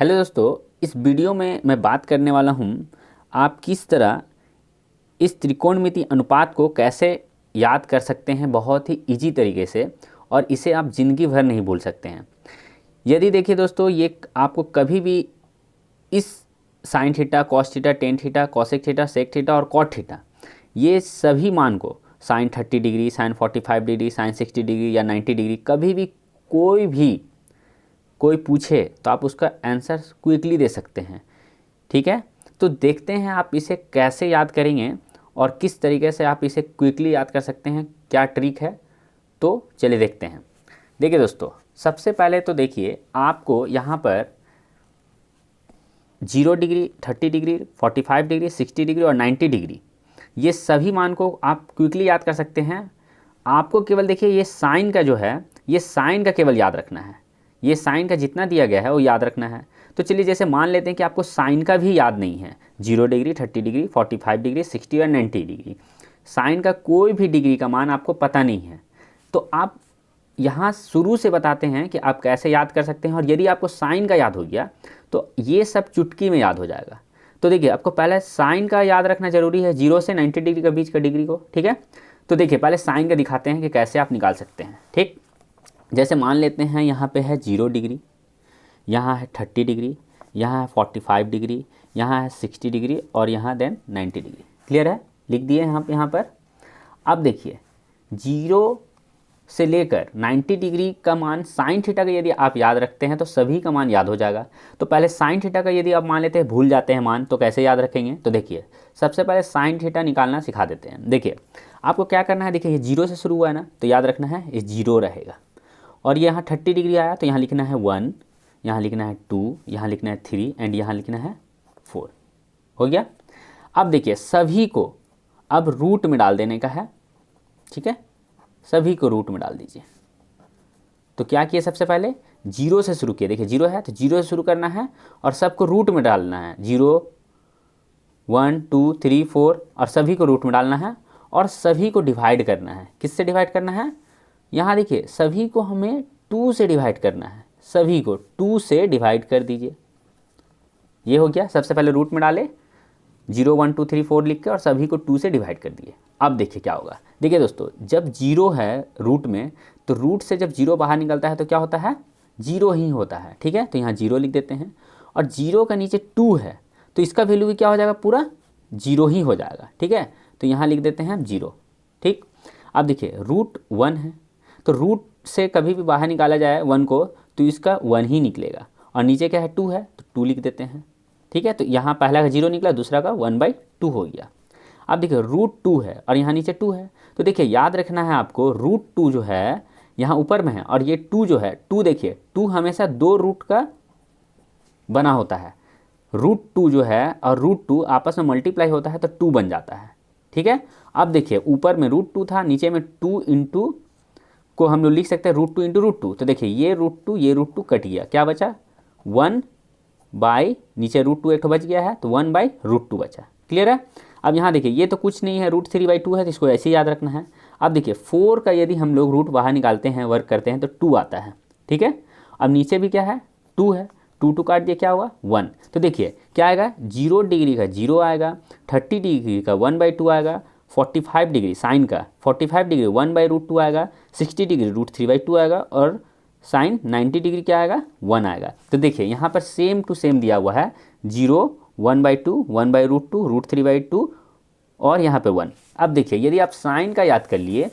Hello दोस्तों, इस video में मैं बात करने वाला हूँ आप किस तरह इस त्रिकोणमिति अनुपात को कैसे याद कर सकते हैं बहुत ही इजी तरीके से, और इसे आप ज़िंदगी भर नहीं भूल सकते हैं। यदि देखिए दोस्तों, ये आपको कभी भी इस sine theta, cos theta, tan theta, cosec theta, sec theta और कॉट थीटा, ये सभी मान को sine 30 degree, sine 45 degree, sine 60 degree या 90 डिग्री कभी भी कोई पूछे तो आप उसका आंसर क्विकली दे सकते हैं। ठीक है, तो देखते हैं आप इसे कैसे याद करेंगे और किस तरीके से आप इसे क्विकली याद कर सकते हैं, क्या ट्रिक है। तो चलिए देखते हैं। देखिए दोस्तों, सबसे पहले तो देखिए आपको यहाँ पर 0 डिग्री, 30 डिग्री, 45 डिग्री, 60 डिग्री और 90 डिग्री, ये सभी मान को आप क्विकली याद कर सकते हैं। आपको केवल देखिए ये साइन का जो है, ये साइन का केवल याद रखना है। ये साइन का जितना दिया गया है वो याद रखना है। तो चलिए जैसे मान लेते हैं कि आपको साइन का भी याद नहीं है, 0 डिग्री, 30 डिग्री, 45 डिग्री, 60 और 90 डिग्री, साइन का कोई भी डिग्री का मान आपको पता नहीं है, तो आप यहाँ शुरू से बताते हैं कि आप कैसे याद कर सकते हैं। और यदि आपको साइन का याद हो गया तो ये सब चुटकी में याद हो जाएगा। तो देखिए आपको पहले साइन का याद रखना जरूरी है, 0 से 90 डिग्री के बीच का डिग्री को। ठीक है, तो देखिए पहले साइन का दिखाते हैं कि कैसे आप निकाल सकते हैं। ठीक, जैसे मान लेते हैं यहाँ पे है 0 डिग्री, यहाँ है 30 डिग्री, यहाँ है 45 डिग्री, यहाँ है 60 डिग्री और यहाँ देन 90 डिग्री। क्लियर है, लिख दिए यहाँ पर। अब देखिए 0 से लेकर 90 डिग्री का मान साइन थीटा का यदि आप याद रखते हैं तो सभी का मान याद हो जाएगा। तो पहले साइन थीटा का यदि आप मान लेते हैं, भूल जाते हैं मान, तो कैसे याद रखेंगे। तो देखिए सबसे पहले साइन थीटा निकालना सिखा देते हैं। देखिए आपको क्या करना है, देखिए ये 0 से शुरू हुआ है ना, तो याद रखना है ये 0 रहेगा। और ये यहाँ 30 डिग्री आया तो यहाँ लिखना है 1, यहाँ लिखना है 2, यहाँ लिखना है 3 एंड यहाँ लिखना है 4। हो गया। अब देखिए सभी को अब रूट में डाल देने का है। ठीक है, सभी को रूट में डाल दीजिए। तो क्या किए, सबसे पहले 0 से शुरू किए। देखिए 0 है तो 0 से शुरू करना है और सबको रूट में डालना है। 0, 1, 2, 3, 4 और सभी को रूट में डालना है और सभी को डिवाइड करना है। किससे डिवाइड करना है, यहाँ देखिए सभी को हमें 2 से डिवाइड करना है। सभी को 2 से डिवाइड कर दीजिए। ये हो गया, सबसे पहले रूट में डाले, 0, 1, 2, 3, 4 लिख के और सभी को 2 से डिवाइड कर दिए। अब देखिए क्या होगा। देखिए दोस्तों, जब 0 है रूट में तो रूट से जब 0 बाहर निकलता है तो क्या होता है, 0 ही होता है। ठीक है, तो यहाँ 0 लिख देते हैं और 0 का नीचे 2 है तो इसका वैल्यू भी क्या हो जाएगा, पूरा 0 ही हो जाएगा। ठीक है, तो यहाँ लिख देते हैं 0। ठीक, अब देखिए रूट 1 है तो रूट से कभी भी बाहर निकाला जाए 1 को तो इसका 1 ही निकलेगा। और नीचे क्या है, 2 है तो 2 लिख देते हैं। ठीक है, तो यहाँ पहला का 0 निकला, दूसरा का 1/2 हो गया। अब देखिए रूट 2 है और यहाँ नीचे 2 है, तो देखिए याद रखना है आपको, रूट 2 जो है यहाँ ऊपर में है और ये 2 जो है, 2 देखिए 2 हमेशा 2 रूट का बना होता है। रूट 2 जो है और रूट 2 आपस में मल्टीप्लाई होता है तो 2 बन जाता है। ठीक है, अब देखिए ऊपर में रूट 2 था, नीचे में 2 इंटू को हम लोग लिख सकते हैं रूट 2 इंटू रूट 2। तो देखिए ये रूट 2 ये रूट 2 कट गया, क्या बचा, 1 बाई, नीचे रूट 2 एक बच गया है तो 1/√2 बचा। क्लियर है। अब यहाँ देखिए ये तो कुछ नहीं है, रूट 3/2 है तो इसको ऐसे ही याद रखना है। अब देखिए 4 का यदि हम लोग रूट बाहर निकालते हैं, वर्क करते हैं तो 2 आता है। ठीक है, अब नीचे भी क्या है, 2 है, 2 काट दिए, क्या हुआ 1। तो देखिए क्या आएगा, 0 डिग्री का 0 आएगा, 30 डिग्री का 1/2 आएगा, 45 डिग्री साइन का 45 डिग्री 1/√2 आएगा, 60 डिग्री √3/2 आएगा और साइन 90 डिग्री क्या आएगा, 1 आएगा। तो देखिए यहाँ पर सेम टू सेम दिया हुआ है, 0, 1/2, 1/√2, √3/2 और यहाँ पे 1। अब देखिए यदि आप साइन का याद कर लिए,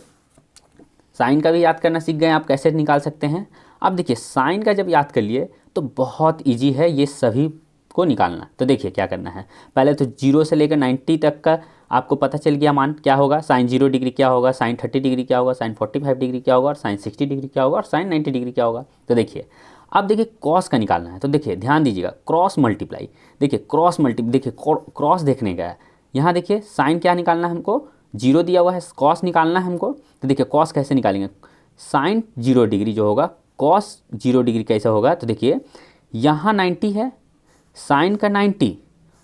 साइन का भी याद करना सीख गए आप कैसे निकाल सकते हैं। अब देखिए साइन का जब याद कर लिए तो बहुत इजी है ये सभी को निकालना। तो देखिए क्या करना है, पहले तो 0 से लेकर 90 तक का आपको पता चल गया मान क्या होगा, साइन 0 डिग्री क्या होगा, साइन 30 डिग्री क्या होगा, साइन 45 डिग्री क्या होगा और साइन 60 डिग्री क्या होगा और साइन 90 डिग्री क्या होगा। तो देखिए अब देखिए कॉस का निकालना है। तो देखिए ध्यान दीजिएगा, क्रॉस मल्टीप्लाई, देखिए देखिए क्रॉस देखने का है। यहाँ देखिए साइन क्या निकालना है हमको, 0 दिया हुआ है, कॉस निकालना है हमको। तो देखिए कॉस कैसे निकालेंगे, साइन 0 डिग्री जो होगा कॉस 0 डिग्री कैसा होगा। तो देखिए यहाँ 90 है, साइन का 90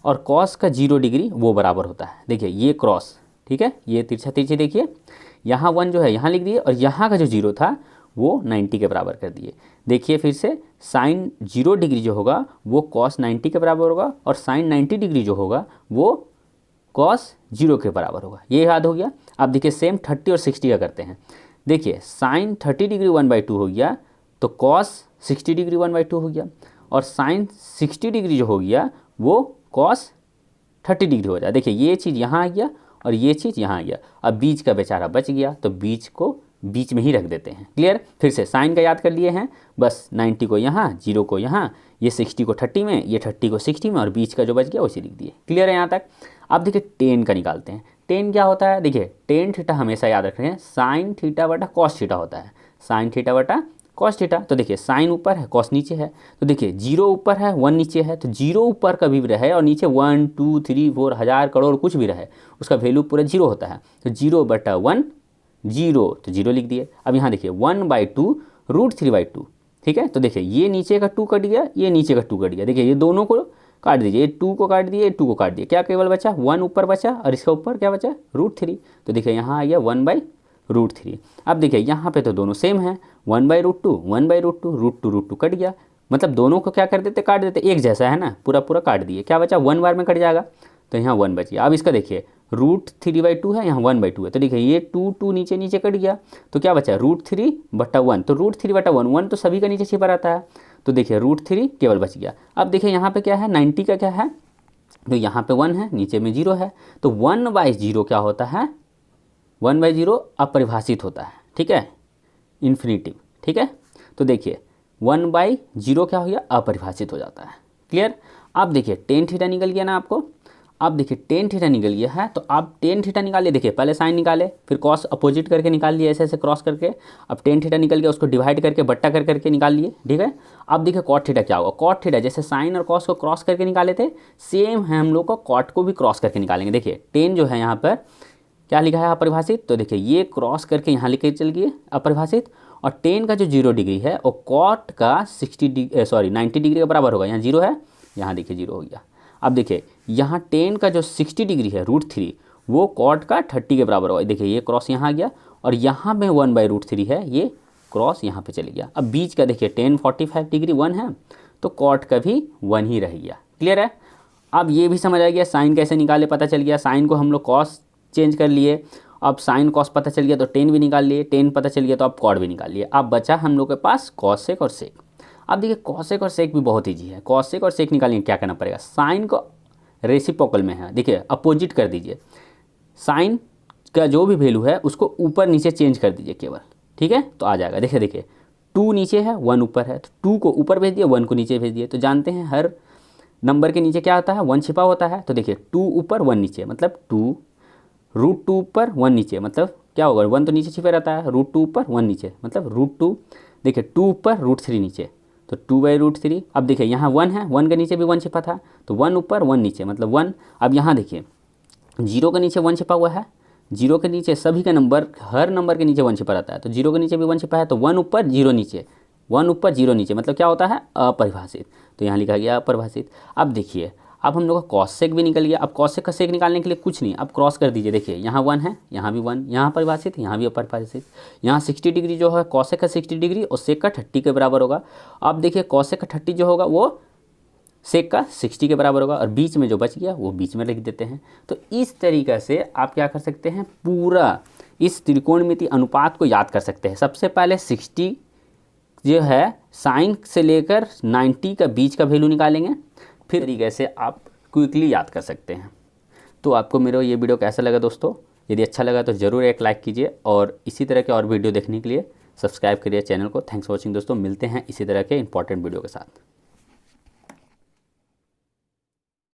और कॉस का 0 डिग्री वो बराबर होता है। देखिए ये क्रॉस, ठीक है, ये तिरछा तिरछी देखिए, यहाँ 1 जो है यहाँ लिख दिए और यहाँ का जो 0 था वो 90 के बराबर कर दिए। देखिए फिर से साइन 0 डिग्री जो होगा वो कॉस 90 के बराबर होगा और साइन 90 डिग्री जो होगा वो कॉस 0 के बराबर होगा। ये याद हो गया। अब देखिए सेम 30 और 60 का करते हैं। देखिए साइन 30 डिग्री 1/2 हो गया तो कॉस 60 डिग्री 1/2 हो गया और साइन 60 डिग्री जो हो गया वो कॉस 30 डिग्री हो जाए। देखिए ये चीज़ यहाँ आ गया और ये चीज़ यहाँ आ गया। अब बीच का बेचारा बच गया तो बीच को बीच में ही रख देते हैं। क्लियर। फिर से साइन का याद कर लिए हैं, बस 90 को यहाँ, 0 को यहाँ, ये 60 को 30 में, ये 30 को 60 में और बीच का जो बच गया उसे लिख दिए। क्लियर है यहाँ तक। अब देखिए टेन का निकालते हैं। टेन क्या होता है, देखिए टेन थीटा हमेशा याद रख रहे हैं साइन थीटा बटा कॉस थीटा होता है, साइन थीटा बटा कॉस थीटा। तो देखिए साइन ऊपर है कॉस नीचे है, तो देखिए 0 ऊपर है 1 नीचे है, तो 0 ऊपर कभी भी रहे और नीचे 1 2 3 4 1000 करोड़ कुछ भी रहे उसका वैल्यू पूरा 0 होता है। तो 0/1 0, तो 0 लिख दिए। अब यहाँ देखिए 1/2 √3/2, ठीक है। तो देखिए ये नीचे का 2 कट गया, ये नीचे का 2 कट गया। देखिए ये दोनों को काट दीजिए, ये 2 को काट दिए, 2 को काट दिए, क्या केवल बचा 1 ऊपर बचा और इसका ऊपर क्या बचा √3। तो देखिए यहाँ आ गया 1/√3। अब देखिए यहाँ पे तो दोनों सेम है, 1/√2 1/√2 √2 कट गया, मतलब दोनों को क्या कर देते काट देते, एक जैसा है ना, पूरा पूरा काट दिए, क्या बचा 1 बार में कट जाएगा तो यहाँ 1 बच गया। अब इसका देखिए √3/2 है, यहाँ 1/2 है, तो देखिए ये 2 नीचे नीचे कट गया तो क्या बचा √3/1। तो √3/1 1 तो सभी का नीचे छिपा रहता है, तो देखिए √3 केवल बच गया। अब देखिए यहाँ पे क्या है 90 का क्या है, तो यहाँ पे 1 है, नीचे में 0 है, तो 1/0 क्या होता है, 1/0 अपरिभाषित होता है, ठीक है, इन्फिनिटिव, ठीक है। तो देखिए 1/0 क्या हो गया अपरिभाषित हो जाता है। क्लियर। अब देखिए टेन थीटा निकल गया ना आपको। अब देखिए टेन थीटा निकल गया है तो आप टेन थीटा निकालिए। देखिए पहले साइन निकाले, फिर कॉस अपोजिट करके निकाल लिए, ऐसे ऐसे क्रॉस करके। अब टेन थीटा निकल गया, उसको डिवाइड करके बट्टा कर करके निकाल लिए, ठीक है। अब देखिए कॉट थीटा क्या होगा, कॉट थीटा जैसे साइन और कॉस को क्रॉस करके निकाले थे सेम है हम लोग को कॉट को भी क्रॉस करके निकालेंगे। देखिए टेन जो है यहाँ पर क्या लिखा है अपरिभाषित, तो देखिए ये क्रॉस करके यहाँ लिखे चल गए अपरिभाषित, और टेन का जो 0 डिग्री है वो कॉट का 90 डिग्री के बराबर होगा। यहाँ 0 है, यहाँ देखिए 0 हो गया। अब देखिए यहाँ टेन का जो 60 डिग्री है √3 वो कॉट का 30 के बराबर होगा। देखिए ये क्रॉस यहाँ आ गया और यहाँ में 1/√3 है, ये क्रॉस यहाँ पे चले गया। अब बीच का देखिए टेन 45 डिग्री 1 है तो कॉट का भी 1 ही रह गया। क्लियर है। अब ये भी समझ आ गया साइन कैसे निकाले, पता चल गया। साइन को हम लोग कॉस चेंज कर लिए, अब साइन कॉस पता चल गया तो टेन भी निकाल लिए, टेन पता चल गया तो अब कॉट भी निकाल लिए। अब बचा हम लोग के पास कॉसेक और सेक। अब देखिए कॉसेक और सेक भी बहुत ईजी है। कॉसेक और सेक निकालने क्या करना पड़ेगा, साइन को रेसिप्रोकल में है, देखिए अपोजिट कर दीजिए, साइन का जो भी वैल्यू है उसको ऊपर नीचे चेंज कर दीजिए केवल, ठीक है, तो आ जाएगा। देखिए 2 नीचे है 1 ऊपर है, तो 2 को ऊपर भेज दिए 1 को नीचे भेज दिए। तो जानते हैं हर नंबर के नीचे क्या होता है 1 छिपा होता है। तो देखिए 2 ऊपर 1 नीचे मतलब 2, √2 ऊपर 1 नीचे मतलब क्या होगा 1 तो नीचे छिपा रहता है, √2 ऊपर 1 नीचे मतलब √2। देखिए 2 ऊपर √3 नीचे तो 2/√3। अब देखिए यहाँ 1 है, 1 के नीचे भी 1 छिपा था तो 1 ऊपर 1 नीचे मतलब 1। अब यहाँ देखिए 0 के नीचे 1 छिपा हुआ है, 0 के नीचे सभी का नंबर हर नंबर के नीचे 1 छिपा रहता है, तो 0 के नीचे भी 1 छिपा है तो 1 ऊपर 0 नीचे, 1 ऊपर 0 नीचे मतलब क्या होता है अपरिभाषित, तो यहाँ लिखा गया अपरिभाषित। अब देखिए अब हम लोग का कॉसेक भी निकल गया। अब कॉसेक का सेक निकालने के लिए कुछ नहीं, अब क्रॉस कर दीजिए। देखिए यहाँ 1 है, यहाँ भी 1, यहाँ परिभाषित, यहाँ भी अपरिभाषित। यहाँ 60 डिग्री जो है कॉसेक का 60 डिग्री और सेक का 30 के बराबर होगा। अब देखिए कॉसेक का 30 जो होगा वो सेक का 60 के बराबर होगा और बीच में जो बच गया वो बीच में लिख देते हैं। तो इस तरीक़े से आप क्या कर सकते हैं, पूरा इस त्रिकोणमिति अनुपात को याद कर सकते हैं। सबसे पहले 60 जो है साइन से लेकर 90 का बीच का वैल्यू निकालेंगे, फिर तरीके से आप क्विकली याद कर सकते हैं। तो आपको मेरा ये वीडियो कैसा लगा दोस्तों, यदि अच्छा लगा तो ज़रूर एक लाइक कीजिए और इसी तरह के और वीडियो देखने के लिए सब्सक्राइब करिए चैनल को। थैंक्स फॉर वॉचिंग दोस्तों, मिलते हैं इसी तरह के इंपॉर्टेंट वीडियो के साथ।